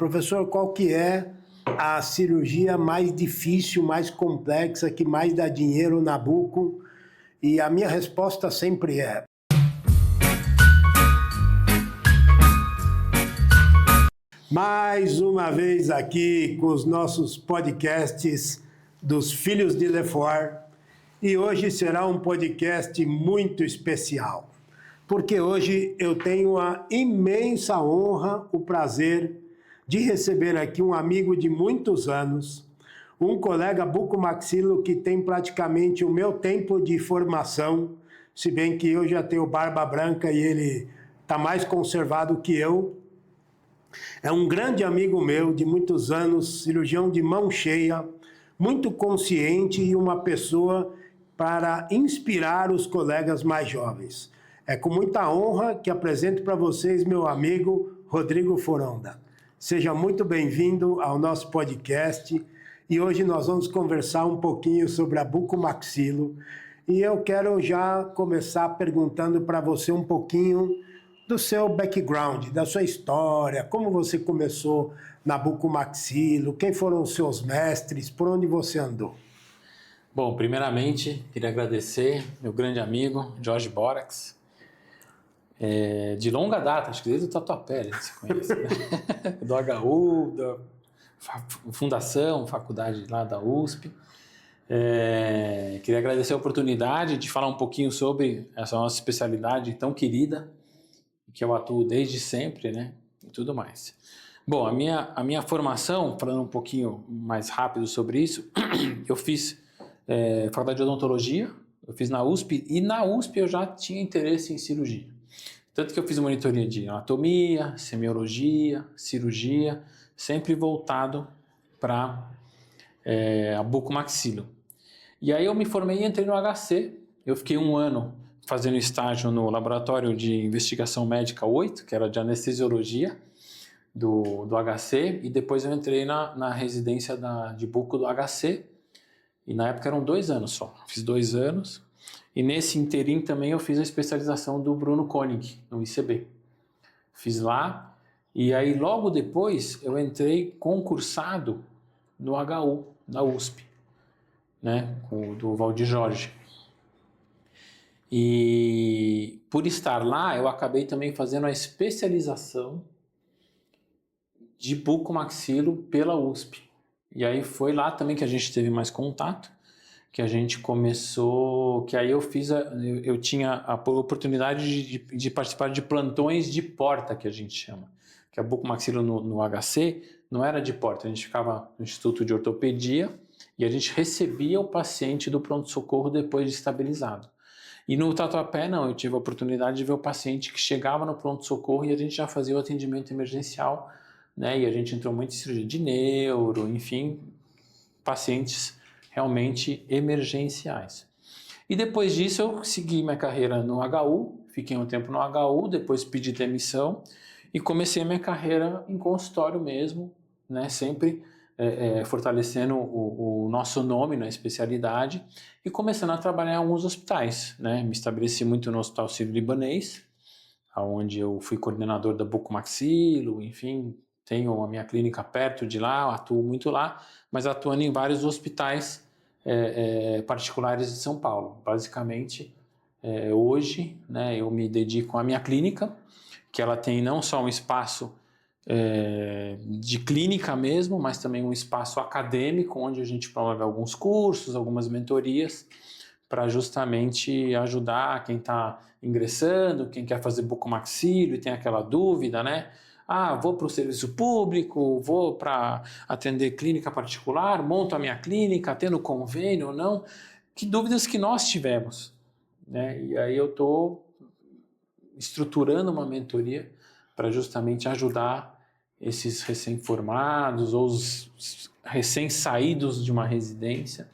Professor, qual que é a cirurgia mais difícil, mais complexa, que mais dá dinheiro na buco? E a minha resposta sempre é: mais uma vez aqui com os nossos podcasts dos Filhos de Lefort, e hoje será um podcast muito especial, porque hoje eu tenho a imensa honra, o prazer de receber aqui um amigo de muitos anos, um colega bucomaxilo que tem praticamente o meu tempo de formação, se bem que eu já tenho barba branca e ele está mais conservado que eu. É um grande amigo meu de muitos anos, cirurgião de mão cheia, muito consciente e uma pessoa para inspirar os colegas mais jovens. É com muita honra que apresento para vocês meu amigo Rodrigo Foronda. Seja muito bem-vindo ao nosso podcast e hoje nós vamos conversar um pouquinho sobre a bucomaxilo e eu quero já começar perguntando para você um pouquinho do seu background, da sua história, como você começou na bucomaxilo, quem foram os seus mestres, por onde você andou? Bom, primeiramente, queria agradecer meu grande amigo, Jorge Borax, de longa data, acho que desde o Tatuapé a gente se conhece, né? Do HU, da fundação, faculdade lá da USP. Queria agradecer a oportunidade de falar um pouquinho sobre essa nossa especialidade tão querida, que eu atuo desde sempre, né? E tudo mais. Bom, a minha formação, falando um pouquinho mais rápido sobre isso, eu fiz faculdade de odontologia, eu fiz na USP, e na USP eu já tinha interesse em cirurgia. Tanto que eu fiz monitoria de anatomia, semiologia, cirurgia, sempre voltado para a bucomaxilo. E aí eu me formei e entrei no HC, eu fiquei 1 ano fazendo estágio no Laboratório de Investigação Médica 8, que era de anestesiologia do HC, e depois eu entrei na residência de buco do HC, e na época eram 2 anos só, fiz 2 anos, e nesse interim também eu fiz a especialização do Bruno Koenig, no ICB. Fiz lá, e aí logo depois eu entrei concursado no HU, da USP, né, do Valdir Jorge. E por estar lá, eu acabei também fazendo a especialização de bucomaxilo pela USP. E aí foi lá também que a gente teve mais contato, que a gente começou, que aí eu tinha a oportunidade de participar de plantões de porta, que a gente chama. Que a bucomaxilo no HC não era de porta, a gente ficava no Instituto de Ortopedia e a gente recebia o paciente do pronto-socorro depois de estabilizado. E no Tatuapé, não, eu tive a oportunidade de ver o paciente que chegava no pronto-socorro e a gente já fazia o atendimento emergencial, né? E a gente entrou muito em cirurgia de neuro, enfim, pacientes realmente emergenciais. E depois disso eu segui minha carreira no HU, fiquei um tempo no HU, depois pedi demissão e comecei a minha carreira em consultório mesmo, né? Sempre fortalecendo o nosso nome na especialidade e começando a trabalhar em alguns hospitais, né? Me estabeleci muito no Hospital Sírio-Libanês, onde eu fui coordenador da bucomaxilo, enfim, tenho a minha clínica perto de lá, atuo muito lá, mas atuando em vários hospitais particulares de São Paulo. Basicamente, hoje, né, eu me dedico à minha clínica, que ela tem não só um espaço de clínica mesmo, mas também um espaço acadêmico, onde a gente promove alguns cursos, algumas mentorias, para justamente ajudar quem está ingressando, quem quer fazer bucomaxilo e tem aquela dúvida, né? Ah, vou para o serviço público, vou para atender clínica particular, monto a minha clínica, tendo convênio ou não. Que dúvidas que nós tivemos, né? E aí eu estou estruturando uma mentoria para justamente ajudar esses recém-formados ou os recém-saídos de uma residência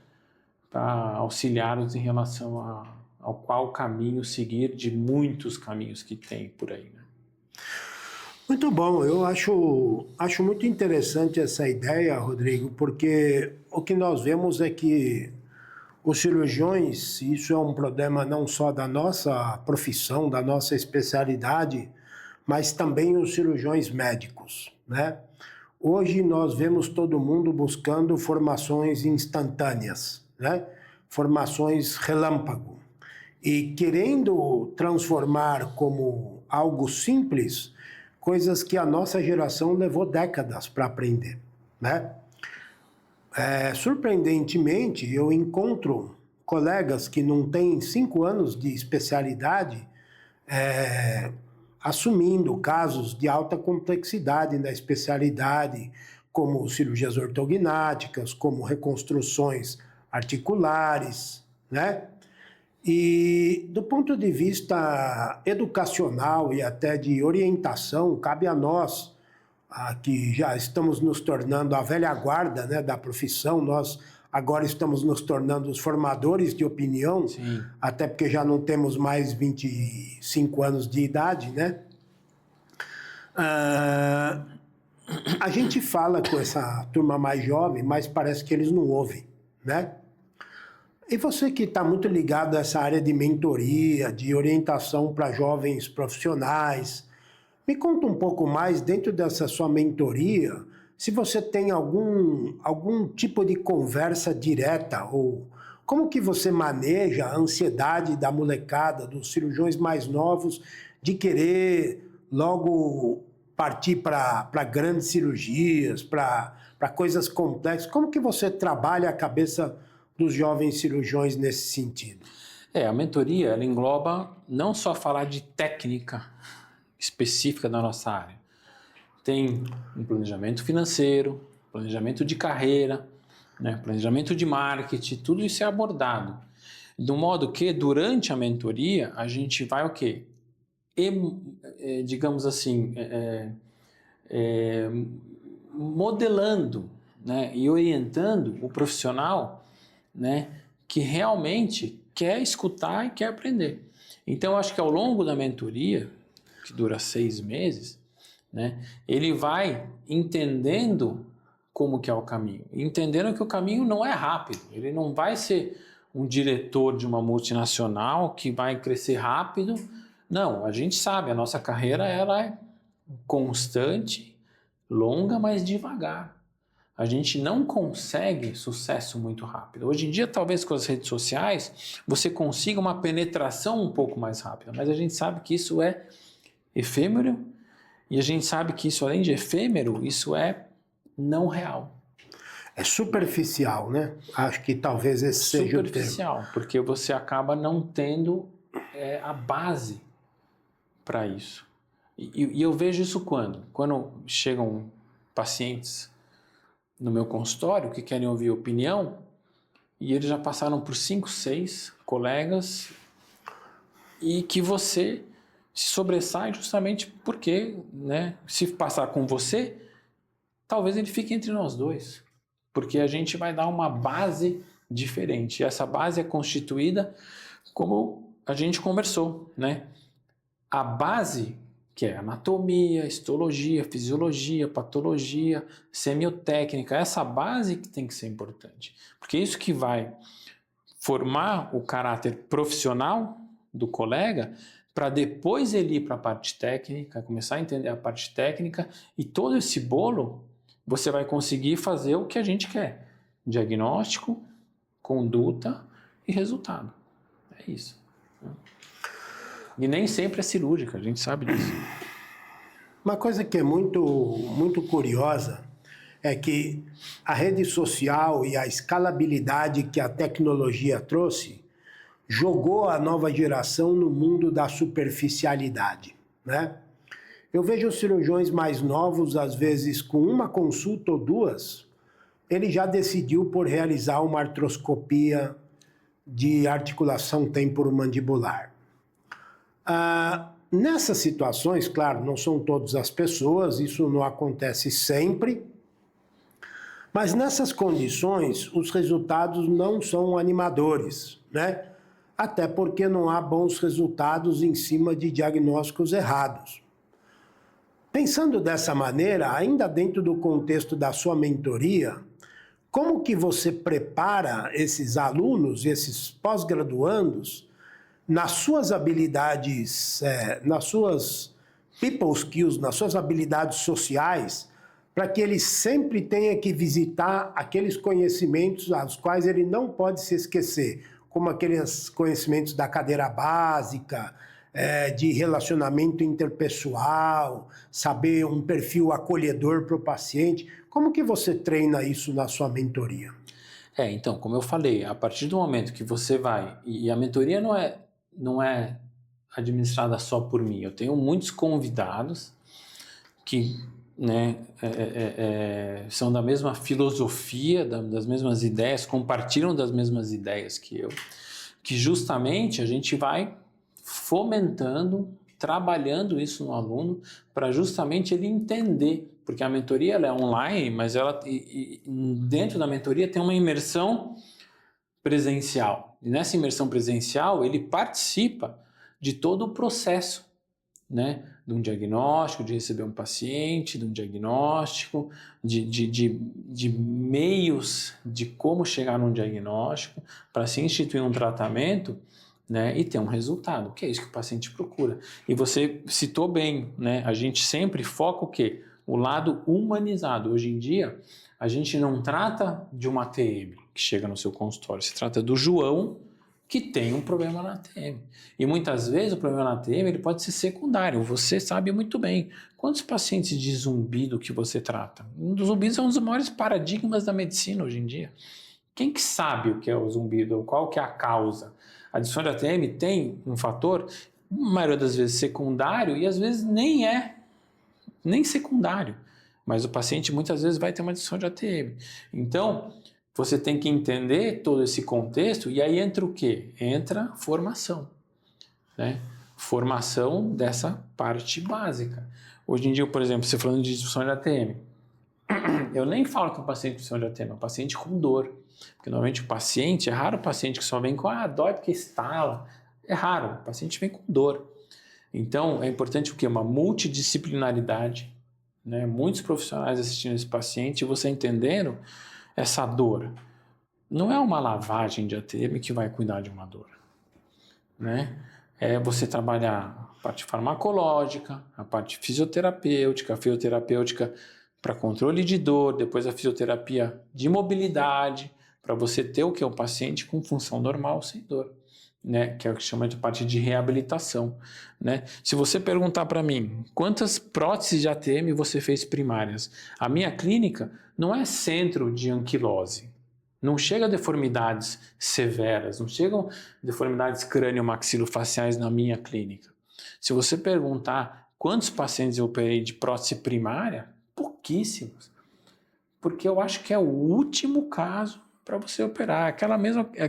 para auxiliá-los em relação ao qual caminho seguir de muitos caminhos que tem por aí, né? Muito bom, eu acho muito interessante essa ideia, Rodrigo, porque o que nós vemos é que os cirurgiões, isso é um problema não só da nossa profissão, da nossa especialidade, mas também os cirurgiões médicos, né? hoje nós vemos todo mundo buscando formações instantâneas, né? Formações relâmpago. E querendo transformar como algo simples coisas que a nossa geração levou décadas para aprender, né? Surpreendentemente, eu encontro colegas que não têm 5 anos de especialidade assumindo casos de alta complexidade na especialidade, como cirurgias ortognáticas, como reconstruções articulares, né? E do ponto de vista educacional e até de orientação, cabe a nós, que já estamos nos tornando a velha guarda, né, da profissão, nós agora estamos nos tornando os formadores de opinião, Sim. até porque já não temos mais 25 anos de idade, né? A gente fala com essa turma mais jovem, mas parece que eles não ouvem, né? E você que está muito ligado a essa área de mentoria, de orientação para jovens profissionais, me conta um pouco mais, dentro dessa sua mentoria, se você tem algum tipo de conversa direta, ou como que você maneja a ansiedade da molecada, dos cirurgiões mais novos, de querer logo partir para grandes cirurgias, para coisas complexas. Como que você trabalha a cabeça dos jovens cirurgiões nesse sentido? A mentoria, ela engloba não só falar de técnica específica da nossa área. Tem um planejamento financeiro, planejamento de carreira, né, planejamento de marketing, tudo isso é abordado. Do modo que, durante a mentoria, a gente vai o quê? Digamos assim, modelando, né, e orientando o profissional, né, que realmente quer escutar e quer aprender. Então, eu acho que ao longo da mentoria, que dura 6 meses, né, ele vai entendendo como que é o caminho. Entendendo que o caminho não é rápido. Ele não vai ser um diretor de uma multinacional que vai crescer rápido. Não, a gente sabe, a nossa carreira ela é constante, longa, mas devagar. A gente não consegue sucesso muito rápido. Hoje em dia, talvez com as redes sociais, você consiga uma penetração um pouco mais rápida, mas a gente sabe que isso é efêmero, e a gente sabe que isso, além de efêmero, isso é não real. É superficial, né? Acho que talvez esse seja o termo. Superficial, porque você acaba não tendo a base para isso. E eu vejo isso quando chegam pacientes no meu consultório que querem ouvir opinião e eles já passaram por 5, 6 colegas e que você se sobressai justamente porque, né, se passar com você, talvez ele fique entre nós dois, porque a gente vai dar uma base diferente. E essa base é constituída como a gente conversou, né? A base que é anatomia, histologia, fisiologia, patologia, semiotécnica, essa base que tem que ser importante, porque é isso que vai formar o caráter profissional do colega para depois ele ir para a parte técnica, começar a entender a parte técnica e todo esse bolo você vai conseguir fazer o que a gente quer, diagnóstico, conduta e resultado, é isso. E nem sempre é cirúrgica, a gente sabe disso. Uma coisa que é muito, muito curiosa é que a rede social e a escalabilidade que a tecnologia trouxe jogou a nova geração no mundo da superficialidade, né? Eu vejo os cirurgiões mais novos, às vezes com uma consulta ou duas, ele já decidiu por realizar uma artroscopia de articulação temporomandibular. Nessas situações, claro, não são todas as pessoas, isso não acontece sempre, mas nessas condições os resultados não são animadores, né? Até porque não há bons resultados em cima de diagnósticos errados. Pensando dessa maneira, ainda dentro do contexto da sua mentoria, como que você prepara esses alunos, esses pós-graduandos, nas suas habilidades, nas suas people skills, nas suas habilidades sociais, para que ele sempre tenha que visitar aqueles conhecimentos aos quais ele não pode se esquecer, como aqueles conhecimentos da cadeira básica, de relacionamento interpessoal, saber um perfil acolhedor para o paciente. Como que você treina isso na sua mentoria? Então, como eu falei, a partir do momento que você vai... E a mentoria não é administrada só por mim. Eu tenho muitos convidados que, né, são da mesma filosofia, das mesmas ideias, compartilham das mesmas ideias que eu, que justamente a gente vai fomentando, trabalhando isso no aluno para justamente ele entender, porque a mentoria ela é online, mas dentro da mentoria tem uma imersão presencial. E nessa imersão presencial ele participa de todo o processo, né? De um diagnóstico, de receber um paciente, de um diagnóstico, de meios de como chegar num diagnóstico para se instituir um tratamento, né, e ter um resultado, que é isso que o paciente procura. E você citou bem, né, a gente sempre foca o quê? O lado humanizado. Hoje em dia, a gente não trata de uma ATM que chega no seu consultório, se trata do João que tem um problema na ATM. E muitas vezes o problema na ATM ele pode ser secundário, você sabe muito bem. Quantos pacientes de zumbido que você trata? Um dos zumbidos é um dos maiores paradigmas da medicina hoje em dia. Quem que sabe o que é o zumbido, qual que é a causa? A disfunção de ATM tem um fator, na maioria das vezes secundário, e às vezes nem secundário. Mas o paciente muitas vezes vai ter uma disfunção de ATM. Então, você tem que entender todo esse contexto, e aí entra o quê? Entra formação, né? Formação dessa parte básica. Hoje em dia, por exemplo, você falando de disfunção de ATM, eu nem falo que o paciente com disfunção de ATM é um paciente com dor. Porque normalmente o paciente, é raro o paciente que só vem com dói porque estala. É raro, o paciente vem com dor. Então é importante o quê? Uma multidisciplinaridade, né? Muitos profissionais assistindo esse paciente e você entendendo essa dor. Não é uma lavagem de ATM que vai cuidar de uma dor, né? É você trabalhar a parte farmacológica, a parte fisioterapêutica, a fisioterapêutica para controle de dor, depois a fisioterapia de mobilidade, para você ter o que é o paciente com função normal, sem dor, né? Que é o que chama de parte de reabilitação, né? Se você perguntar para mim, quantas próteses de ATM você fez primárias? A minha clínica não é centro de anquilose, não chega a deformidades severas, não chegam deformidades crânio-maxilofaciais na minha clínica. Se você perguntar quantos pacientes eu operei de prótese primária, pouquíssimos, porque eu acho que é o último caso para você operar,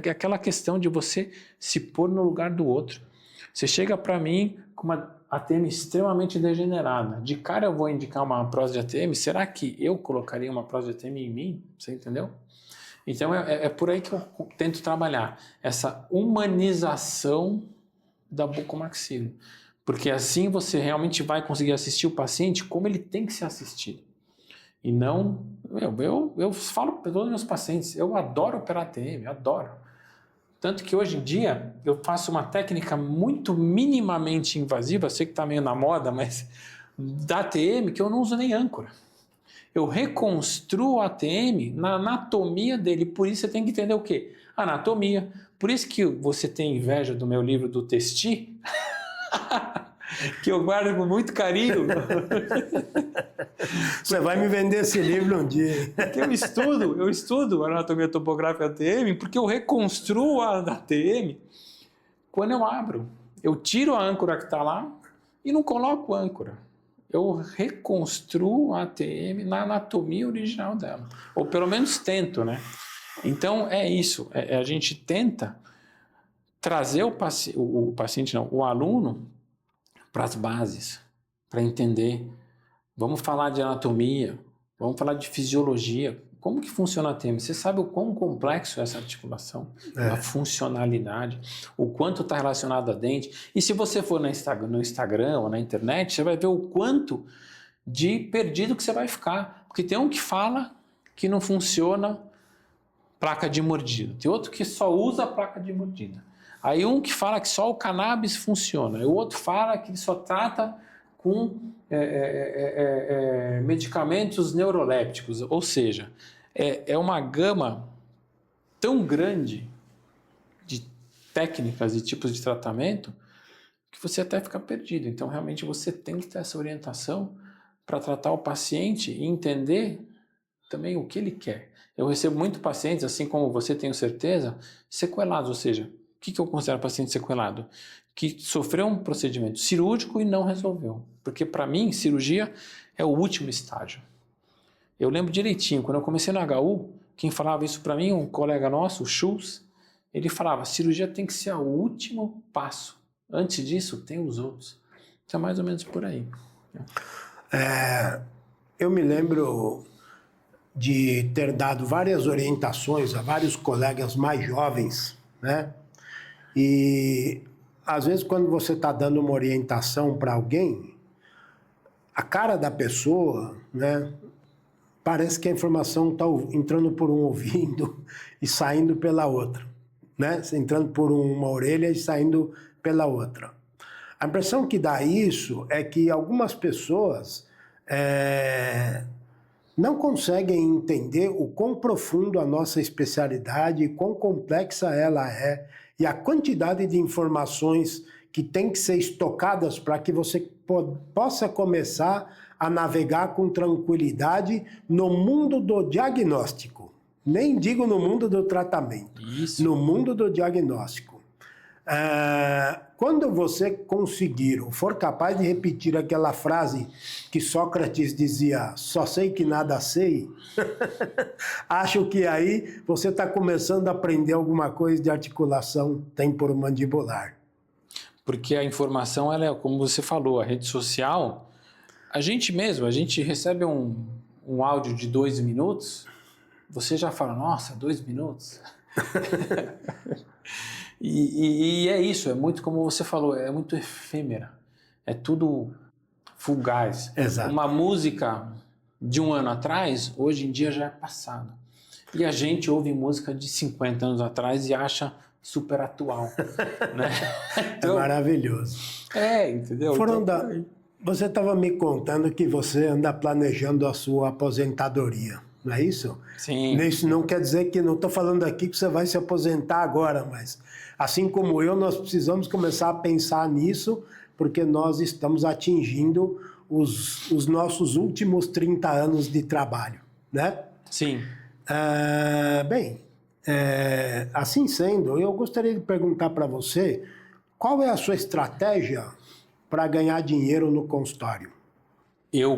aquela questão de você se pôr no lugar do outro. Você chega para mim com uma ATM extremamente degenerada, de cara eu vou indicar uma prótese de ATM, será que eu colocaria uma prótese de ATM em mim? Você entendeu? Então é por aí que eu tento trabalhar, essa humanização da bucomaxilo, porque assim você realmente vai conseguir assistir o paciente como ele tem que ser assistido. E não... Eu falo para todos os meus pacientes, eu adoro operar ATM, adoro. Tanto que hoje em dia eu faço uma técnica muito minimamente invasiva, sei que está meio na moda, mas da ATM que eu não uso nem âncora. Eu reconstruo a ATM na anatomia dele, por isso você tem que entender o quê? Anatomia. Por isso que você tem inveja do meu livro do Testi, que eu guardo com muito carinho. Você vai me vender esse livro um dia. Porque eu estudo anatomia topográfica ATM, porque eu reconstruo a ATM quando eu abro. Eu tiro a âncora que está lá e não coloco âncora. Eu reconstruo a ATM na anatomia original dela. Ou pelo menos tento, né? Então é isso. A gente tenta trazer o aluno para as bases, para entender. Vamos falar de anatomia, vamos falar de fisiologia. Como que funciona a ATM? Você sabe o quão complexo é essa articulação, a funcionalidade, o quanto está relacionado a dente. E se você for no Instagram ou na internet, você vai ver o quanto de perdido que você vai ficar. Porque tem um que fala que não funciona placa de mordida, tem outro que só usa a placa de mordida. Aí um que fala que só o cannabis funciona, e o outro fala que ele só trata com medicamentos neurolépticos, ou seja, é uma gama tão grande de técnicas e tipos de tratamento que você até fica perdido. Então, realmente, você tem que ter essa orientação para tratar o paciente e entender também o que ele quer. Eu recebo muito pacientes, assim como você, tenho certeza, sequelados, ou seja, o que eu considero paciente sequelado? Que sofreu um procedimento cirúrgico e não resolveu. Porque, para mim, cirurgia é o último estágio. Eu lembro direitinho, quando eu comecei no HU, quem falava isso para mim, um colega nosso, o Schultz, ele falava, cirurgia tem que ser o último passo. Antes disso, tem os outros. Isso é mais ou menos por aí. Eu me lembro de ter dado várias orientações a vários colegas mais jovens, né? E, às vezes, quando você está dando uma orientação para alguém, a cara da pessoa, né? Parece que a informação está entrando por um ouvido e saindo pela outra, né? Entrando por uma orelha e saindo pela outra. A impressão que dá isso é que algumas pessoas não conseguem entender o quão profundo a nossa especialidade e quão complexa ela é e a quantidade de informações que tem que ser estocadas para que você possa começar a navegar com tranquilidade no mundo do diagnóstico. Nem digo no mundo do tratamento, no mundo do diagnóstico. Quando você conseguir, ou for capaz de repetir aquela frase que Sócrates dizia, só sei que nada sei, acho que aí você está começando a aprender alguma coisa de articulação temporomandibular. Porque a informação, ela é, como você falou, a rede social, a gente recebe um áudio de 2 minutos, você já fala, nossa, 2 minutos? E é isso, é muito como você falou, é muito efêmera, é tudo fugaz. Exato. Uma música de 1 ano atrás, hoje em dia já é passado. E a gente ouve música de 50 anos atrás e acha super atual. Né? Então, é maravilhoso. Entendeu? Fernanda, você estava me contando que você anda planejando a sua aposentadoria, não é isso? Sim. Isso não quer dizer que, não estou falando aqui que você vai se aposentar agora, mas assim como eu, nós precisamos começar a pensar nisso, porque nós estamos atingindo os nossos últimos 30 anos de trabalho, né? Sim. Assim sendo, eu gostaria de perguntar para você, qual é a sua estratégia para ganhar dinheiro no consultório?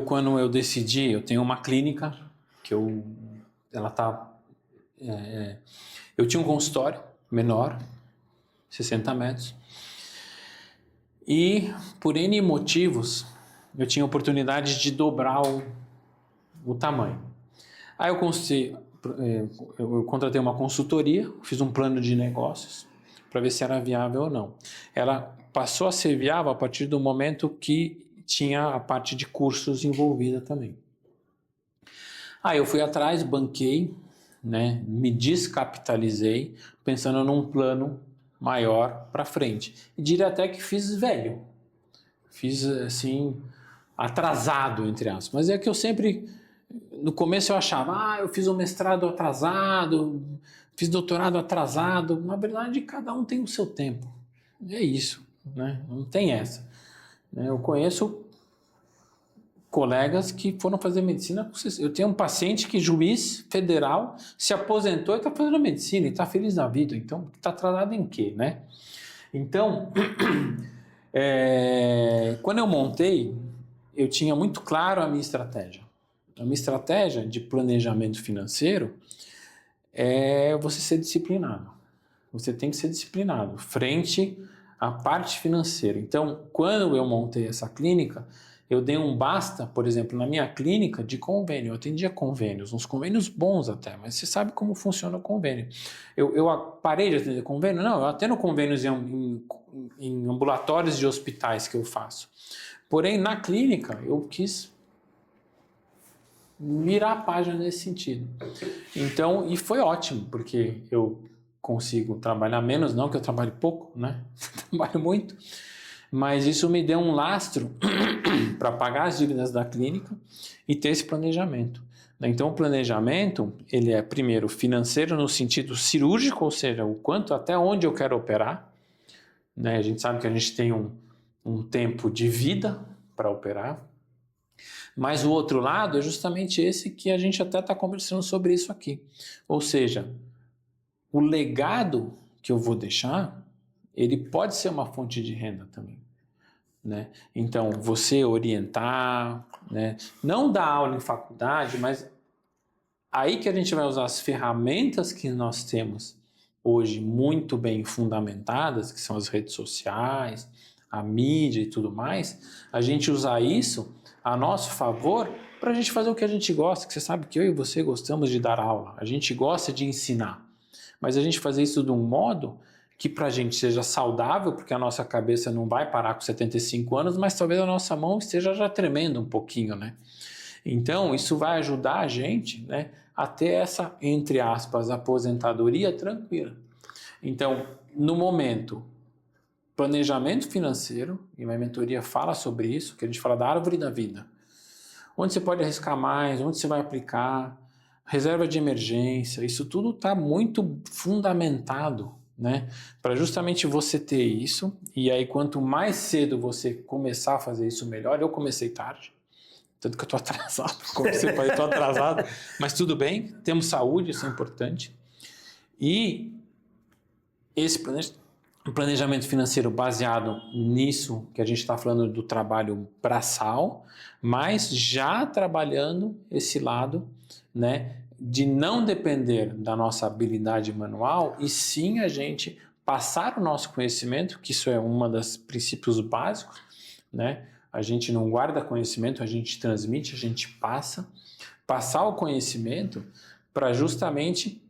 Quando eu decidi, eu tenho uma clínica que eu tinha um consultório menor, 60 metros, e por N motivos eu tinha oportunidade de dobrar o tamanho. Aí eu contratei uma consultoria, fiz um plano de negócios para ver se era viável ou não. Ela passou a ser viável a partir do momento que tinha a parte de cursos envolvida também. Aí eu fui atrás, banquei, né, me descapitalizei, pensando num plano maior para frente. E diria até que fiz velho. Fiz, assim, atrasado, entre aspas. Mas é que eu sempre, no começo eu achava, eu fiz um mestrado atrasado, fiz doutorado atrasado. Na verdade, cada um tem o seu tempo. É isso, né? Não tem essa. Eu conheço colegas que foram fazer medicina. Eu tenho um paciente que, juiz federal, se aposentou e está fazendo medicina e está feliz na vida. Então, está atrasado em quê, né? Então, quando eu montei, eu tinha muito claro a minha estratégia. A minha estratégia de planejamento financeiro é você ser disciplinado. Você tem que ser disciplinado frente à parte financeira. Então, quando eu montei essa clínica, eu dei um basta, por exemplo, na minha clínica de convênio. Eu atendia convênios, uns convênios bons até, mas você sabe como funciona o convênio. Eu parei de atender convênio? Não, eu atendo convênios em ambulatórios de hospitais que eu faço. Porém, na clínica, eu quis virar a página nesse sentido. Então, e foi ótimo, porque eu consigo trabalhar menos, não que eu trabalhe pouco, né? Trabalho muito. Mas isso me deu um lastro para pagar as dívidas da clínica e ter esse planejamento. Então, o planejamento, ele é, primeiro, financeiro no sentido cirúrgico, ou seja, o quanto, até onde eu quero operar. Né? A gente sabe que a gente tem um tempo de vida para operar. Mas o outro lado é justamente esse que a gente até está conversando sobre isso aqui. Ou seja, o legado que eu vou deixar, ele pode ser uma fonte de renda também. Né? Então, você orientar, né? Não dar aula em faculdade, mas aí que a gente vai usar as ferramentas que nós temos hoje muito bem fundamentadas, que são as redes sociais, a mídia e tudo mais, a gente usar isso a nosso favor para a gente fazer o que a gente gosta, que você sabe que eu e você gostamos de dar aula, a gente gosta de ensinar, mas a gente fazer isso de um modo que para a gente seja saudável, porque a nossa cabeça não vai parar com 75 anos, mas talvez a nossa mão esteja já tremendo um pouquinho, né? Então, isso vai ajudar a gente, né, a ter essa, entre aspas, aposentadoria tranquila. Então, no momento, planejamento financeiro, e minha mentoria fala sobre isso, que a gente fala da árvore da vida. Onde você pode arriscar mais, onde você vai aplicar, reserva de emergência, isso tudo está muito fundamentado, né? Para justamente você ter isso, e aí quanto mais cedo você começar a fazer isso, melhor. Eu comecei tarde, tanto que eu estou atrasado, comecei para estou atrasado, mas tudo bem, temos saúde, isso é importante. E esse planejamento financeiro baseado nisso, que a gente está falando do trabalho braçal, mas já trabalhando esse lado, né, de não depender da nossa habilidade manual, e sim a gente passar o nosso conhecimento, que isso é um dos princípios básicos, né? A gente não guarda conhecimento, a gente transmite, a gente passar o conhecimento para justamente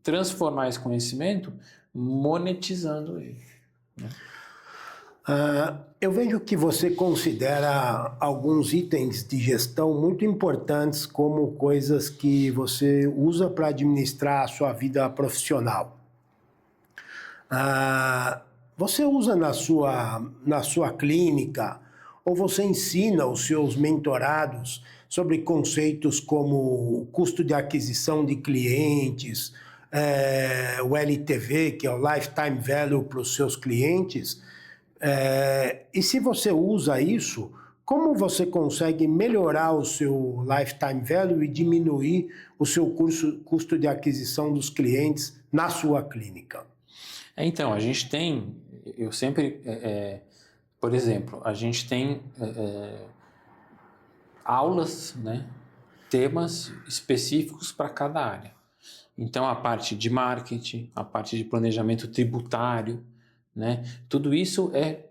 transformar esse conhecimento monetizando ele. Né? Eu vejo que você considera alguns itens de gestão muito importantes como coisas que você usa para administrar a sua vida profissional. Você usa na sua clínica ou você ensina os seus mentorados sobre conceitos como custo de aquisição de clientes, o LTV, que é o Lifetime Value para os seus clientes? E se você usa isso, como você consegue melhorar o seu Lifetime Value e diminuir o seu custo de aquisição dos clientes na sua clínica? Então, a gente tem, eu sempre, por exemplo, a gente tem aulas, né, temas específicos para cada área. Então, a parte de marketing, a parte de planejamento tributário, né, tudo isso é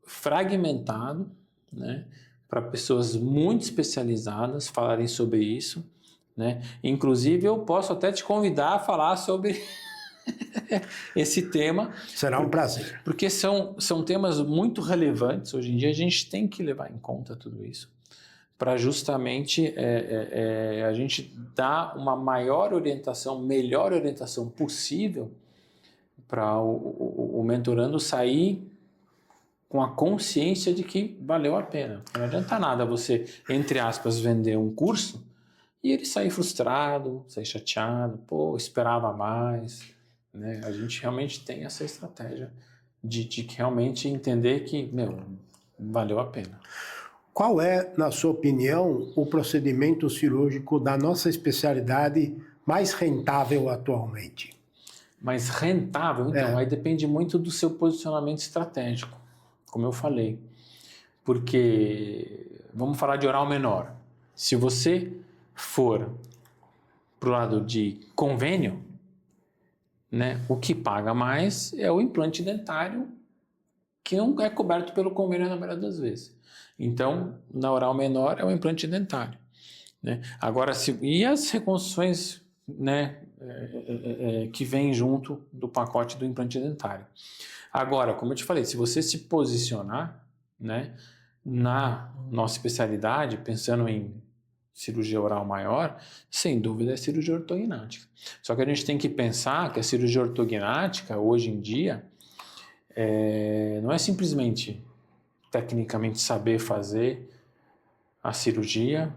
fragmentado, né, para pessoas muito especializadas falarem sobre isso, né? Inclusive, eu posso até te convidar a falar sobre esse tema. Será um prazer. Porque são temas muito relevantes. Hoje em dia a gente tem que levar em conta tudo isso para justamente a gente dar uma maior orientação, melhor orientação possível para o mentorando sair com a consciência de que valeu a pena. Não adianta nada você, entre aspas, vender um curso e ele sair frustrado, sair chateado, esperava mais. Né? A gente realmente tem essa estratégia de realmente entender que, valeu a pena. Qual é, na sua opinião, o procedimento cirúrgico da nossa especialidade mais rentável atualmente? Mais rentável? Então, aí depende muito do seu posicionamento estratégico, como eu falei. Porque, vamos falar de oral menor. Se você for para o lado de convênio, né, o que paga mais é o implante dentário, que não é coberto pelo convênio na maioria das vezes. Então, na oral menor é o implante dentário. Né? Agora, e as reconstruções, né, que vêm junto do pacote do implante dentário? Agora, como eu te falei, se você se posicionar, né, na nossa especialidade, pensando em cirurgia oral maior, sem dúvida é cirurgia ortognática. Só que a gente tem que pensar que a cirurgia ortognática, hoje em dia, não é simplesmente tecnicamente saber fazer a cirurgia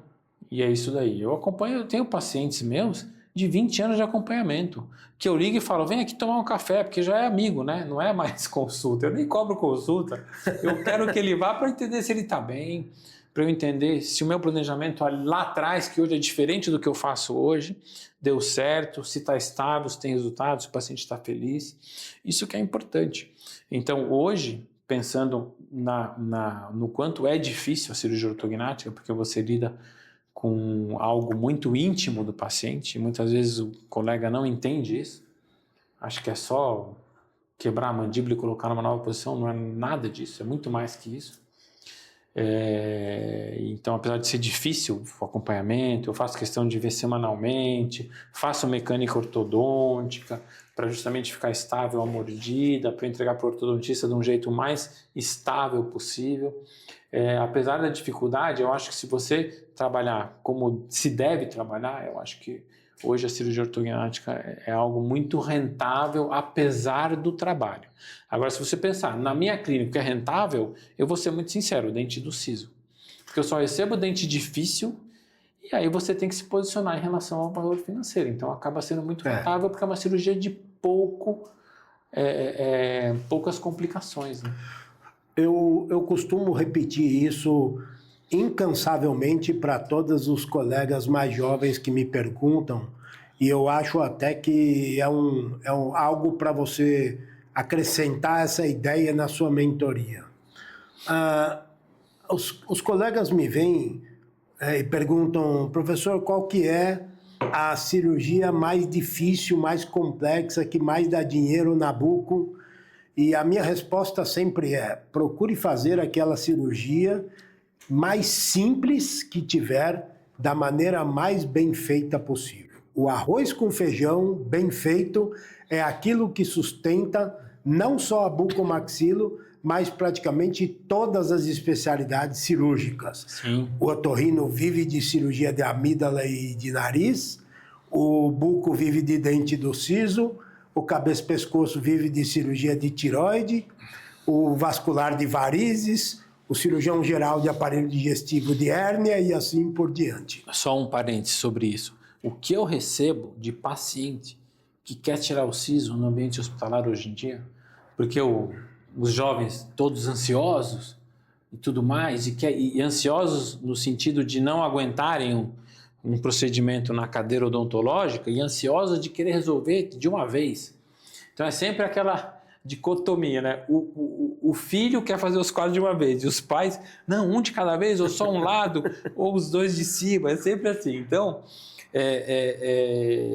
e é isso daí. Eu tenho pacientes meus de 20 anos de acompanhamento, que eu ligo e falo, vem aqui tomar um café, porque já é amigo, né? Não é mais consulta, eu nem cobro consulta, eu quero que ele vá para entender se ele está bem, para eu entender se o meu planejamento lá atrás, que hoje é diferente do que eu faço hoje, deu certo, se está estável, se tem resultados, se o paciente está feliz, isso que é importante. Então hoje, pensando no quanto é difícil a cirurgia ortognática, porque você lida com algo muito íntimo do paciente, e muitas vezes o colega não entende isso, acho que é só quebrar a mandíbula e colocar numa nova posição, não é nada disso, é muito mais que isso. Então, apesar de ser difícil o acompanhamento, eu faço questão de ver semanalmente, faço mecânica ortodôntica para justamente ficar estável a mordida, para entregar para o ortodontista de um jeito mais estável possível. Apesar da dificuldade, eu acho que se você trabalhar como se deve trabalhar, eu acho que hoje a cirurgia ortognática é algo muito rentável, apesar do trabalho. Agora, se você pensar, na minha clínica é rentável, eu vou ser muito sincero, o dente do siso. Porque eu só recebo dente difícil e aí você tem que se posicionar em relação ao valor financeiro. Então, acaba sendo muito rentável porque é uma cirurgia de poucas complicações, né? Eu costumo repetir isso incansavelmente para todos os colegas mais jovens que me perguntam, e eu acho até que algo para você acrescentar essa ideia na sua mentoria. Os colegas me vêm e perguntam, professor, qual que é a cirurgia mais difícil, mais complexa, que mais dá dinheiro na buco? E a minha resposta sempre é, procure fazer aquela cirurgia mais simples que tiver, da maneira mais bem feita possível. O arroz com feijão bem feito é aquilo que sustenta não só a bucomaxilo, mas praticamente todas as especialidades cirúrgicas. Sim. O otorrino vive de cirurgia de amígdala e de nariz, o buco vive de dente do siso, o cabeça-pescoço vive de cirurgia de tireoide, o vascular de varizes, o cirurgião geral de aparelho digestivo de hérnia e assim por diante. Só um parênteses sobre isso. O que eu recebo de paciente que quer tirar o siso no ambiente hospitalar hoje em dia, porque os jovens todos ansiosos e tudo mais, e ansiosos no sentido de não aguentarem um procedimento na cadeira odontológica e ansiosos de querer resolver de uma vez. Então é sempre aquela dicotomia, né? O filho quer fazer os quadros de uma vez e os pais, não, um de cada vez, ou só um lado, ou os dois de cima, é sempre assim. Então,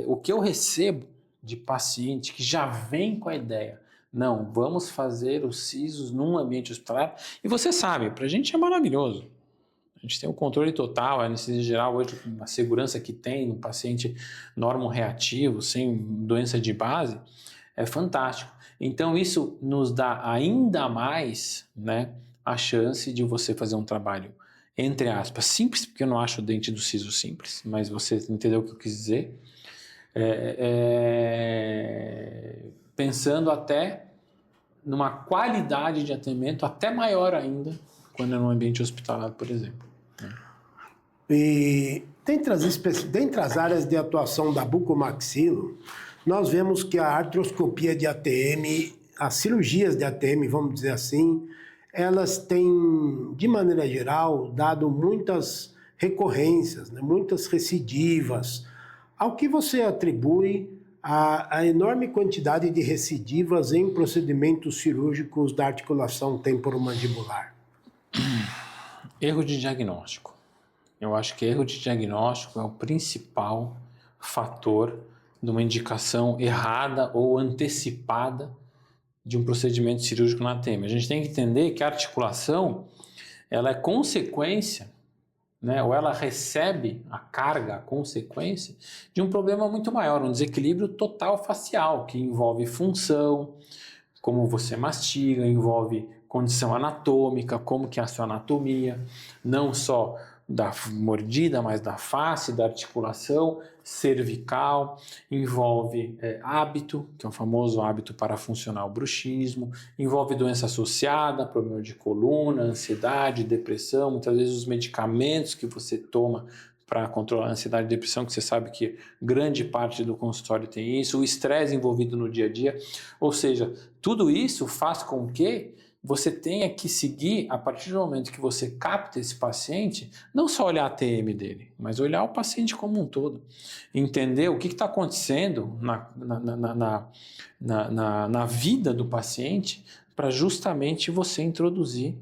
o que eu recebo de paciente que já vem com a ideia, não, vamos fazer os sisos num ambiente hospitalar, e você sabe, pra gente é maravilhoso. A gente tem o controle total, a anestesia geral hoje, a segurança que tem no paciente normo-reativo, sem doença de base, é fantástico. Então isso nos dá ainda mais, né, a chance de você fazer um trabalho, entre aspas, simples, porque eu não acho o dente do siso simples, mas você entendeu o que eu quis dizer, pensando até numa qualidade de atendimento até maior ainda, quando é num ambiente hospitalar, por exemplo. E dentre as áreas de atuação da bucomaxilo, nós vemos que a artroscopia de ATM, as cirurgias de ATM, vamos dizer assim, elas têm, de maneira geral, dado muitas recorrências, né, muitas recidivas. Ao que você atribui a enorme quantidade de recidivas em procedimentos cirúrgicos da articulação temporomandibular? Erro de diagnóstico. Eu acho que erro de diagnóstico é o principal fator de uma indicação errada ou antecipada de um procedimento cirúrgico na ATM. A gente tem que entender que a articulação ela é consequência, né, ou ela recebe a carga, a consequência de um problema muito maior, um desequilíbrio total facial, que envolve função, como você mastiga, envolve condição anatômica, como que é a sua anatomia, não só da mordida, mas da face, da articulação cervical, envolve hábito, que é o famoso hábito parafuncional bruxismo, envolve doença associada, problema de coluna, ansiedade, depressão, muitas vezes os medicamentos que você toma para controlar a ansiedade e depressão, que você sabe que grande parte do consultório tem isso, o estresse envolvido no dia a dia, ou seja, tudo isso faz com que você tenha que seguir, a partir do momento que você capta esse paciente, não só olhar a TM dele, mas olhar o paciente como um todo. Entender o que está acontecendo na vida do paciente para justamente você introduzir,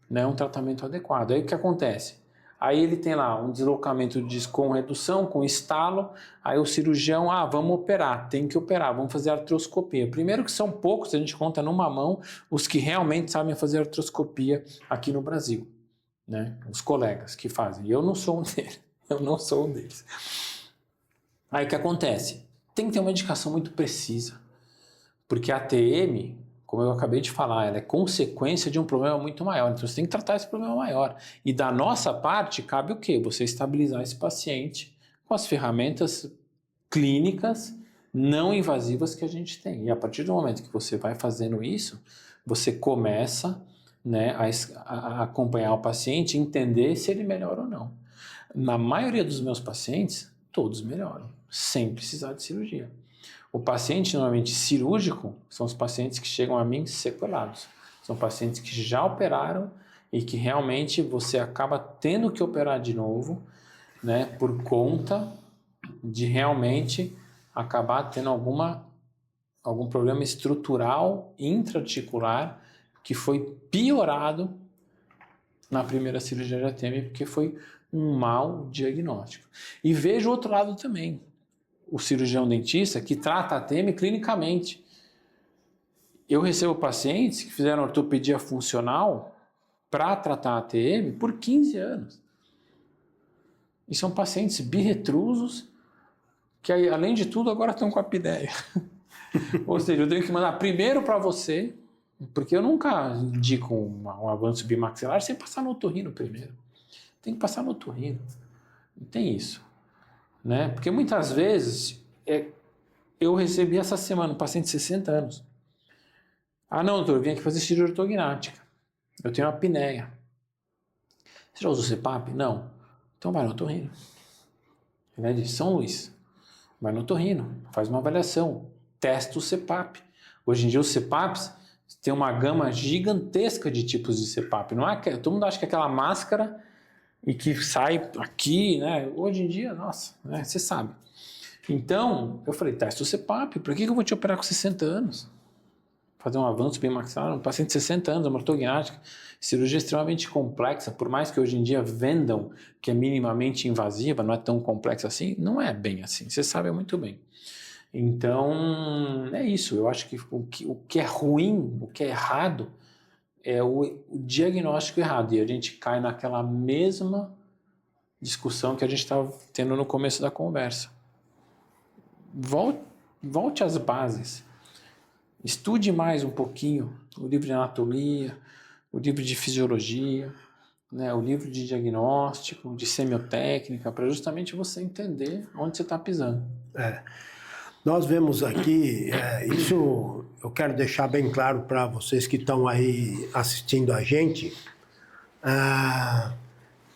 né, um tratamento adequado. Aí o que acontece? Aí ele tem lá um deslocamento de disco com redução, com estalo, aí o cirurgião, vamos operar, tem que operar, vamos fazer artroscopia. Primeiro que são poucos, a gente conta numa mão, os que realmente sabem fazer artroscopia aqui no Brasil, né? Os colegas que fazem, e eu não sou um deles, Aí o que acontece? Tem que ter uma indicação muito precisa, porque a TM, como eu acabei de falar, ela é consequência de um problema muito maior. Então você tem que tratar esse problema maior. E da nossa parte, cabe o quê? Você estabilizar esse paciente com as ferramentas clínicas não invasivas que a gente tem. E a partir do momento que você vai fazendo isso, você começa, né, a acompanhar o paciente, entender se ele melhora ou não. Na maioria dos meus pacientes, todos melhoram, sem precisar de cirurgia. O paciente normalmente cirúrgico são os pacientes que chegam a mim sequelados. São pacientes que já operaram e que realmente você acaba tendo que operar de novo, né, por conta de realmente acabar tendo algum problema estrutural intra-articular que foi piorado na primeira cirurgia de ATM porque foi um mau diagnóstico. E vejo o outro lado também. O cirurgião dentista que trata a ATM clinicamente. Eu recebo pacientes que fizeram ortopedia funcional para tratar a ATM por 15 anos. E são pacientes birretrusos que, além de tudo, agora estão com apneia. Ou seja, eu tenho que mandar primeiro para você, porque eu nunca indico um avanço bimaxilar sem passar no otorrino primeiro. Tem que passar no otorrino. Não tem isso. Né? Porque muitas vezes, eu recebi essa semana um paciente de 60 anos. Não, doutor, eu vim aqui fazer cirurgia ortognática. Eu tenho uma apneia. Você já usou CPAP? Não. Então vai no otorrino. Ele é de São Luís. Vai no otorrino, faz uma avaliação, testa o CPAP. Hoje em dia os CPAPs têm uma gama gigantesca de tipos de CPAP. Não é todo mundo acha que é aquela máscara e que sai aqui, né? Hoje em dia, nossa, né? Você sabe. Então, eu falei, testa o CPAP, por que eu vou te operar com 60 anos? Fazer um avanço bimaxilar, um paciente de 60 anos, uma ortognática, cirurgia extremamente complexa, por mais que hoje em dia vendam que é minimamente invasiva, não é tão complexa assim, não é bem assim, você sabe muito bem. Então, é isso, eu acho que o que é ruim, o que é errado, é o diagnóstico errado, e a gente cai naquela mesma discussão que a gente estava tendo no começo da conversa. Volte às bases, estude mais um pouquinho o livro de anatomia, o livro de fisiologia, né, o livro de diagnóstico, de semiotécnica, para justamente você entender onde você está pisando. Nós vemos aqui, isso eu quero deixar bem claro para vocês que estão aí assistindo a gente,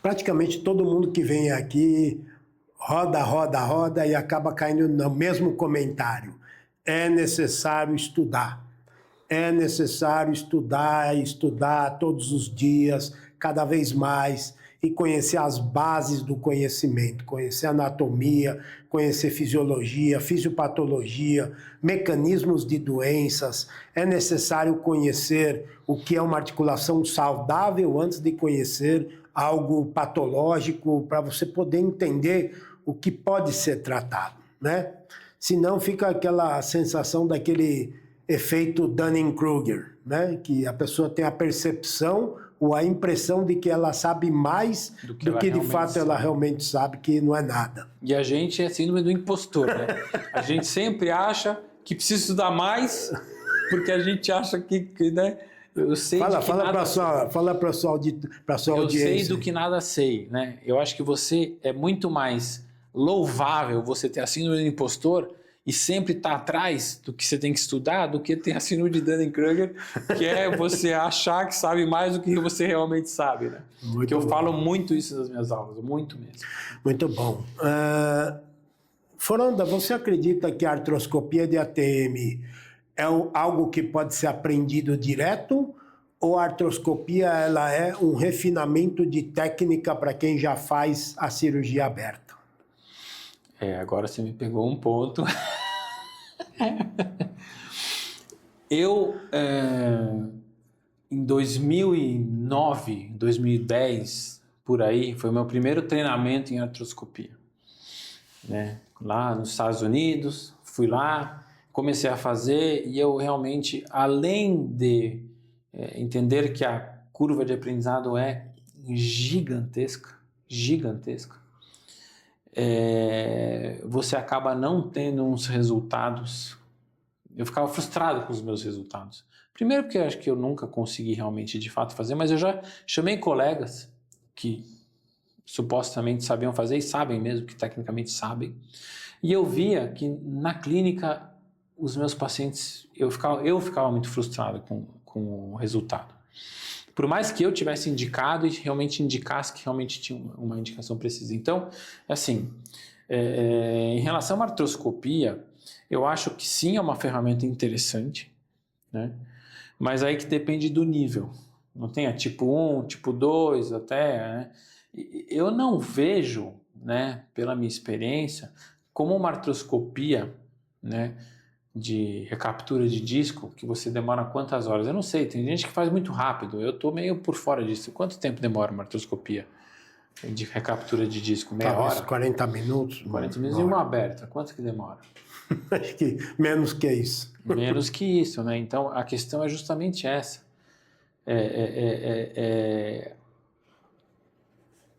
praticamente todo mundo que vem aqui roda e acaba caindo no mesmo comentário. É necessário estudar. É necessário estudar todos os dias, cada vez mais, e conhecer as bases do conhecimento, conhecer anatomia, conhecer fisiologia, fisiopatologia, mecanismos de doenças. É necessário conhecer o que é uma articulação saudável antes de conhecer algo patológico, para você poder entender o que pode ser tratado, né? Senão fica aquela sensação daquele efeito Dunning-Kruger, né? Que a pessoa tem a percepção ou a impressão de que ela sabe mais do que de fato ela realmente sabe, que não é nada. E a gente é síndrome do impostor, né? A gente sempre acha que precisa estudar mais, porque a gente acha que né? Eu sei Fala, de que nada fala para sua audiência. Eu sei do que nada sei, né? Eu acho que você é muito mais louvável você ter a síndrome do impostor e sempre estar atrás do que você tem que estudar do que ter a síndrome de Dunning-Kruger, que é você achar que sabe mais do que você realmente sabe, né? Muito eu bom. falo muito isso nas minhas aulas, muito mesmo. Muito bom. Foronda, você acredita que a artroscopia de ATM é algo que pode ser aprendido direto ou a artroscopia ela é um refinamento de técnica para quem já faz a cirurgia aberta? Agora você me pegou um ponto. Eu, em 2009, 2010, por aí, foi o meu primeiro treinamento em artroscopia, né? Lá nos Estados Unidos, fui lá, comecei a fazer e eu realmente, além de entender que a curva de aprendizado é gigantesca, você acaba não tendo uns resultados. Eu ficava frustrado com os meus resultados. Primeiro porque eu acho que eu nunca consegui realmente de fato fazer, mas eu já chamei colegas que supostamente sabiam fazer e sabem mesmo, que tecnicamente sabem. E eu via que na clínica os meus pacientes, eu ficava muito frustrado com o resultado. Por mais que eu tivesse indicado e realmente indicasse que realmente tinha uma indicação precisa. Então, assim, em relação à artroscopia, eu acho que sim, é uma ferramenta interessante, né? Mas aí que depende do nível. Não tem a tipo 1, tipo 2 até, né? Eu não vejo, né, pela minha experiência, como uma artroscopia, né, de recaptura de disco, que você demora quantas horas? Eu não sei, tem gente que faz muito rápido, eu estou meio por fora disso. Quanto tempo demora uma artroscopia de recaptura de disco? Meia Talvez hora? 40 minutos. 40 minutos e uma aberta, quanto que demora? Acho que menos que isso. Menos que isso, né? Então, a questão é justamente essa.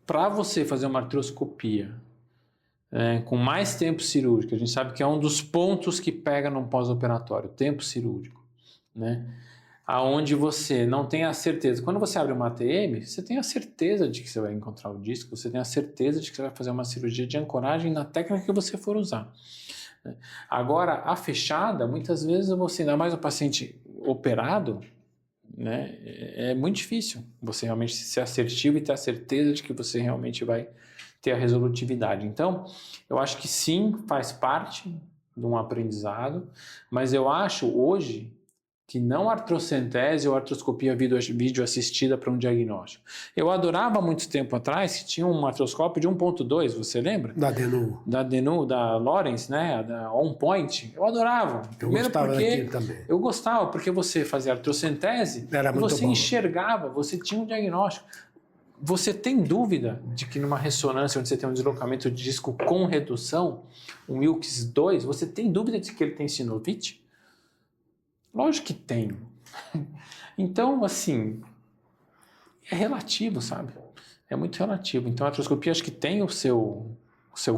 Para você fazer uma artroscopia com mais tempo cirúrgico, a gente sabe que é um dos pontos que pega no pós-operatório, tempo cirúrgico, né? Aonde você não tem a certeza. Quando você abre uma ATM, você tem a certeza de que você vai encontrar o disco, você tem a certeza de que você vai fazer uma cirurgia de ancoragem na técnica que você for usar. Agora, a fechada, muitas vezes você, ainda mais o paciente operado, né, é muito difícil você realmente ser assertivo e ter a certeza de que você realmente vai ter a resolutividade. Então, eu acho que sim, faz parte de um aprendizado, mas eu acho hoje que não artrocentese ou artroscopia vídeo assistida para um diagnóstico. Eu adorava muito tempo atrás que tinha um artroscópio de 1.2, você lembra? Da Denu. Da Denu, da Lawrence, né? Da On Point. Eu adorava. Eu gostava daquilo também. Eu gostava porque você fazia artrocentese e você enxergava, você tinha um diagnóstico. Você tem dúvida de que numa ressonância onde você tem um deslocamento de disco com redução, um Wilks 2, você tem dúvida de que ele tem sinovite? Lógico que tem. Então, assim, é relativo, sabe? É muito relativo. Então, a artroscopia acho que tem o seu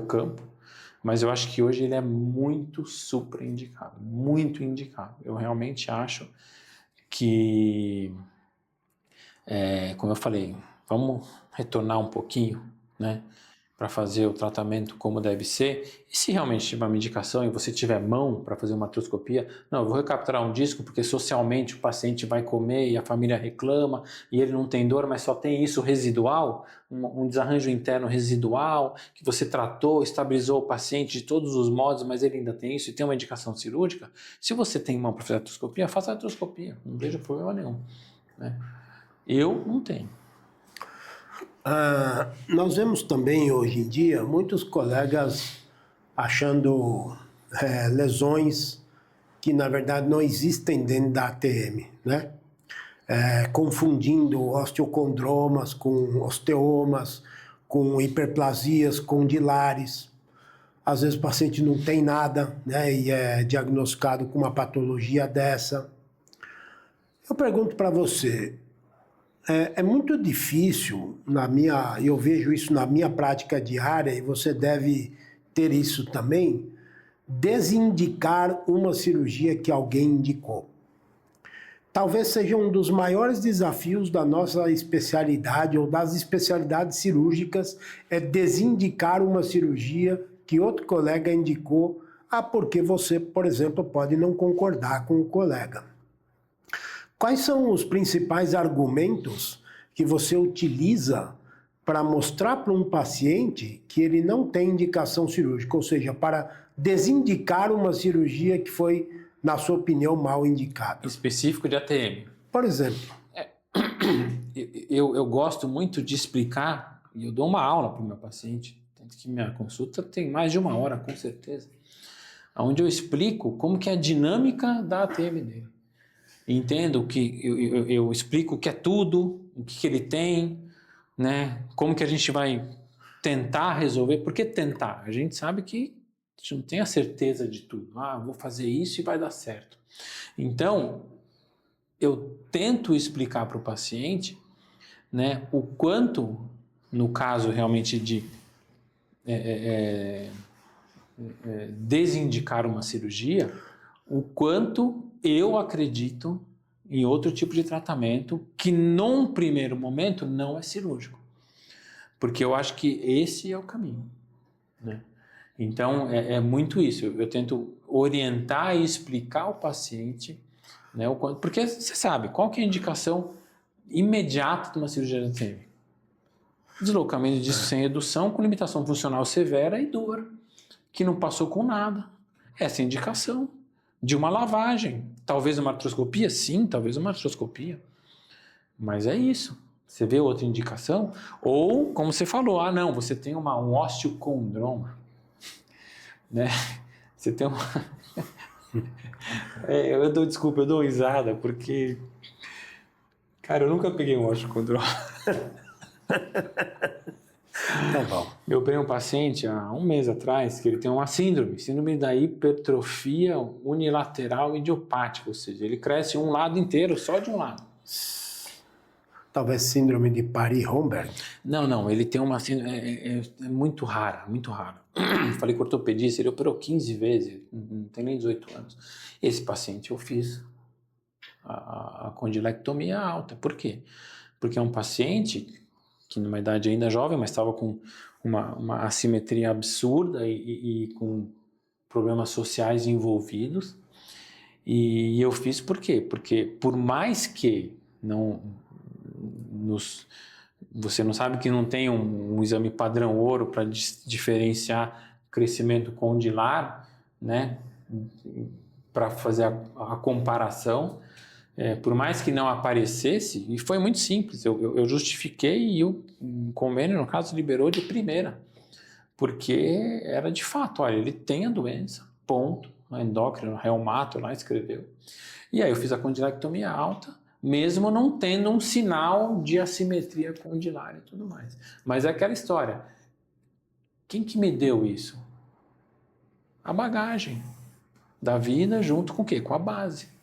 campo, mas eu acho que hoje ele é muito super indicado, muito indicado. Eu realmente acho que, como eu falei, vamos retornar um pouquinho, né? Para fazer o tratamento como deve ser. E se realmente tiver uma indicação e você tiver mão para fazer uma artroscopia, não, eu vou recapturar um disco porque socialmente o paciente vai comer e a família reclama e ele não tem dor, mas só tem isso residual, um desarranjo interno residual, que você tratou, estabilizou o paciente de todos os modos, mas ele ainda tem isso e tem uma indicação cirúrgica. Se você tem mão para fazer artroscopia, faça a artroscopia, não vejo problema nenhum, né? Eu não tenho. Nós vemos também hoje em dia muitos colegas achando lesões que na verdade não existem dentro da ATM, né? Confundindo osteocondromas com osteomas, com hiperplasias condilares. Às vezes o paciente não tem nada, né? E é diagnosticado com uma patologia dessa. Eu pergunto para você, é muito difícil, eu vejo isso na minha prática diária, e você deve ter isso também, desindicar uma cirurgia que alguém indicou. talvez seja um dos maiores desafios da nossa especialidade ou das especialidades cirúrgicas, é desindicar uma cirurgia que outro colega indicou, porque você, por exemplo, pode não concordar com o colega. Quais são os principais argumentos que você utiliza para mostrar para um paciente que ele não tem indicação cirúrgica, ou seja, para desindicar uma cirurgia que foi, na sua opinião, mal indicada? Específico de ATM. Por exemplo. Eu gosto muito de explicar, e eu dou uma aula para o meu paciente, tanto que minha consulta tem mais de 1 hora, com certeza, onde eu explico como que é a dinâmica da ATM dele. Entendo que eu explico o que é tudo, o que ele tem, né? Como que a gente vai tentar resolver. Por que tentar? A gente sabe que a gente não tem a certeza de tudo. Vou fazer isso e vai dar certo. Então, eu tento explicar para o paciente, né, o quanto, no caso realmente de desindicar uma cirurgia, o quanto eu acredito em outro tipo de tratamento que, num primeiro momento, não é cirúrgico. Porque eu acho que esse é o caminho, né? Então, é muito isso. Eu tento orientar e explicar ao paciente, né, o quanto... Porque você sabe, qual que é a indicação imediata de uma cirurgia de ATM? Deslocamento de disco sem redução, com limitação funcional severa e dor, que não passou com nada. Essa é a indicação de uma lavagem. Talvez uma artroscopia? Sim, talvez uma artroscopia. Mas é isso. Você vê outra indicação? Ou, como você falou, não, você tem um osteocondroma. Né? Você tem uma... Desculpa, eu dou risada, porque... Cara, eu nunca peguei um osteocondroma. Tá bom. Eu operei um paciente há 1 mês atrás que ele tem uma síndrome da hipertrofia unilateral idiopática, ou seja, ele cresce um lado inteiro, só de um lado. Talvez síndrome de Paris-Romberg? Não, ele tem uma síndrome, é muito rara, muito rara. Falei com o ortopedista, ele operou 15 vezes, não tem nem 18 anos. Esse paciente eu fiz a condilectomia alta. Por quê? Porque é um paciente que numa idade ainda jovem, mas estava com uma assimetria absurda e com problemas sociais envolvidos. E eu fiz por quê? Porque por mais que você não sabe que não tem um exame padrão ouro para diferenciar crescimento condilar, né? Para fazer a comparação. Por mais que não aparecesse, e foi muito simples, eu justifiquei e o convênio, no caso, liberou de primeira, porque era de fato, olha, ele tem a doença, ponto, endócrino, reumato, lá escreveu. E aí eu fiz a condilectomia alta, mesmo não tendo um sinal de assimetria condilar e tudo mais. Mas é aquela história, quem que me deu isso? A bagagem da vida junto com o quê? Com a base.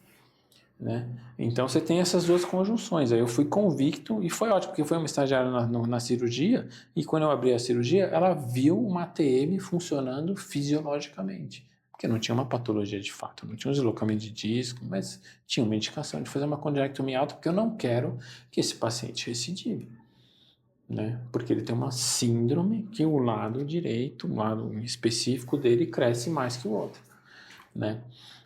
Né? Então você tem essas duas conjunções. Aí eu fui convicto e foi ótimo, porque foi uma estagiária na cirurgia e quando eu abri a cirurgia, ela viu uma ATM funcionando fisiologicamente, porque não tinha uma patologia de fato, não tinha um deslocamento de disco, mas tinha uma indicação de fazer uma condilectomia alta, porque eu não quero que esse paciente recidive, né? Porque ele tem uma síndrome que o lado direito, o lado específico dele cresce mais que o outro, né?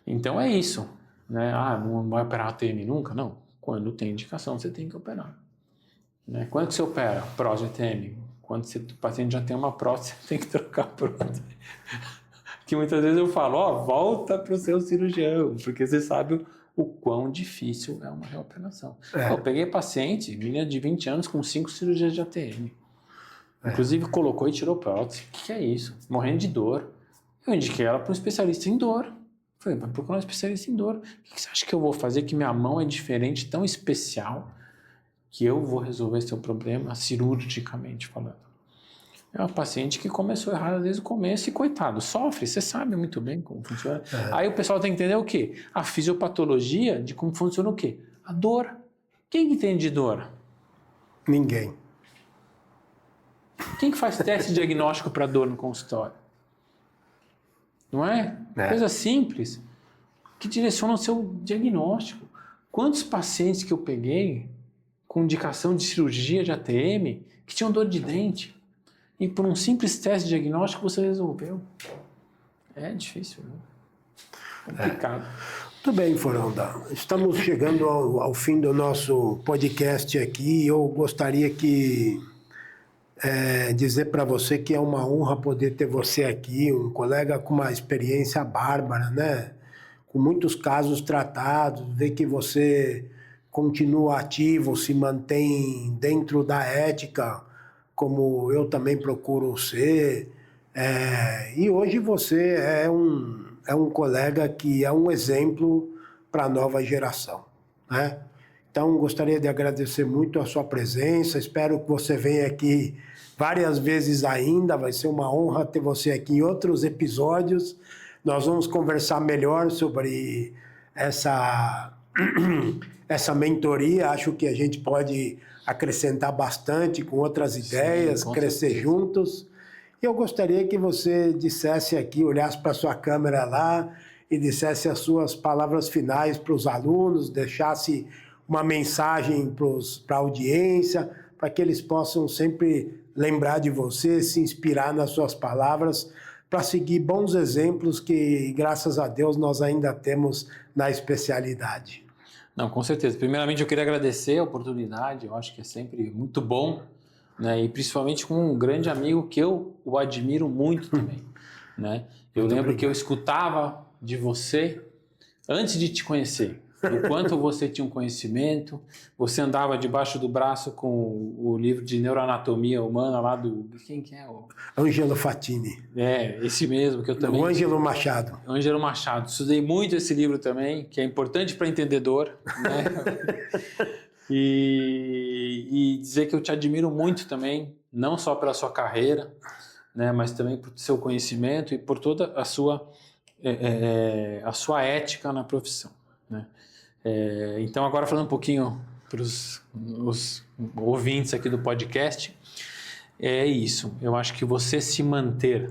Então é isso. Né? Não vai operar ATM nunca? Não. Quando tem indicação, você tem que operar. Né? Quando você opera próstata ATM? Quando o paciente já tem uma próstata, você tem que trocar a próstata. Que muitas vezes eu falo, volta para o seu cirurgião, porque você sabe o quão difícil é uma reoperação. Eu peguei paciente, menina de 20 anos, com 5 cirurgias de ATM. Inclusive colocou e tirou prótese. O que é isso? Morrendo de dor. Eu indiquei ela para um especialista em dor. Falei, vai procurar um especialista em dor. O que você acha que eu vou fazer que minha mão é diferente, tão especial, que eu vou resolver seu problema cirurgicamente falando? É uma paciente que começou errado desde o começo e, coitado, sofre. Você sabe muito bem como funciona. Aí o pessoal tem que entender o quê? A fisiopatologia de como funciona o quê? A dor. Quem entende de dor? Ninguém. Quem que faz teste diagnóstico para dor no consultório? Não é? Coisa simples que direciona o seu diagnóstico. Quantos pacientes que eu peguei com indicação de cirurgia de ATM que tinham dor de dente e por um simples teste diagnóstico você resolveu? É difícil, né? Complicado. Muito bem, Foronda. Estamos chegando ao fim do nosso podcast aqui. Eu gostaria dizer para você que é uma honra poder ter você aqui, um colega com uma experiência bárbara, né? Com muitos casos tratados, ver que você continua ativo, se mantém dentro da ética, como eu também procuro ser. E hoje você é um colega que é um exemplo para a nova geração, né? Então, gostaria de agradecer muito a sua presença, espero que você venha aqui várias vezes ainda, vai ser uma honra ter você aqui em outros episódios. Nós vamos conversar melhor sobre essa mentoria, acho que a gente pode acrescentar bastante com outras ideias, com crescer certeza. juntos. E eu gostaria que você dissesse aqui, olhasse para a sua câmera lá e dissesse as suas palavras finais para os alunos, deixasse uma mensagem para a audiência, para que eles possam sempre lembrar de você, se inspirar nas suas palavras, para seguir bons exemplos que, graças a Deus, nós ainda temos na especialidade. Não, com certeza. Primeiramente, eu queria agradecer a oportunidade, eu acho que é sempre muito bom, né? E principalmente com um grande amigo que eu o admiro muito também, né? Eu lembro que eu escutava de você antes de te conhecer, o quanto você tinha um conhecimento, você andava debaixo do braço com o livro de neuroanatomia humana lá do... Quem que é? Ângelo Fatini. Esse mesmo que eu também... O Ângelo Machado. Ângelo Machado. Estudei muito esse livro também, que é importante para entendedor, né? E dizer que eu te admiro muito também, não só pela sua carreira, né, mas também por seu conhecimento e por toda a sua ética na profissão, né? Então, agora falando um pouquinho para os ouvintes aqui do podcast, é isso. Eu acho que você se manter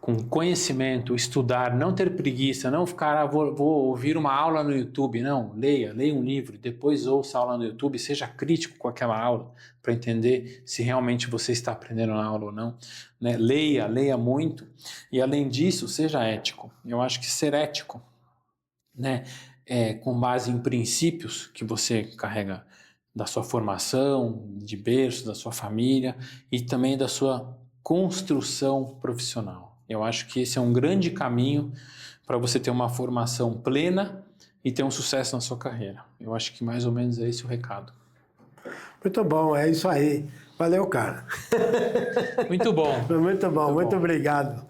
com conhecimento, estudar, não ter preguiça, não ficar, vou ouvir uma aula no YouTube, não, leia um livro, depois ouça a aula no YouTube, seja crítico com aquela aula, para entender se realmente você está aprendendo na aula ou não, né? Leia muito, e além disso, seja ético. Eu acho que ser ético, né, com base em princípios que você carrega da sua formação, de berço, da sua família, e também da sua construção profissional. Eu acho que esse é um grande caminho para você ter uma formação plena e ter um sucesso na sua carreira. Eu acho que mais ou menos é esse o recado. Muito bom, é isso aí. Valeu, cara. Muito bom. Muito bom, muito obrigado.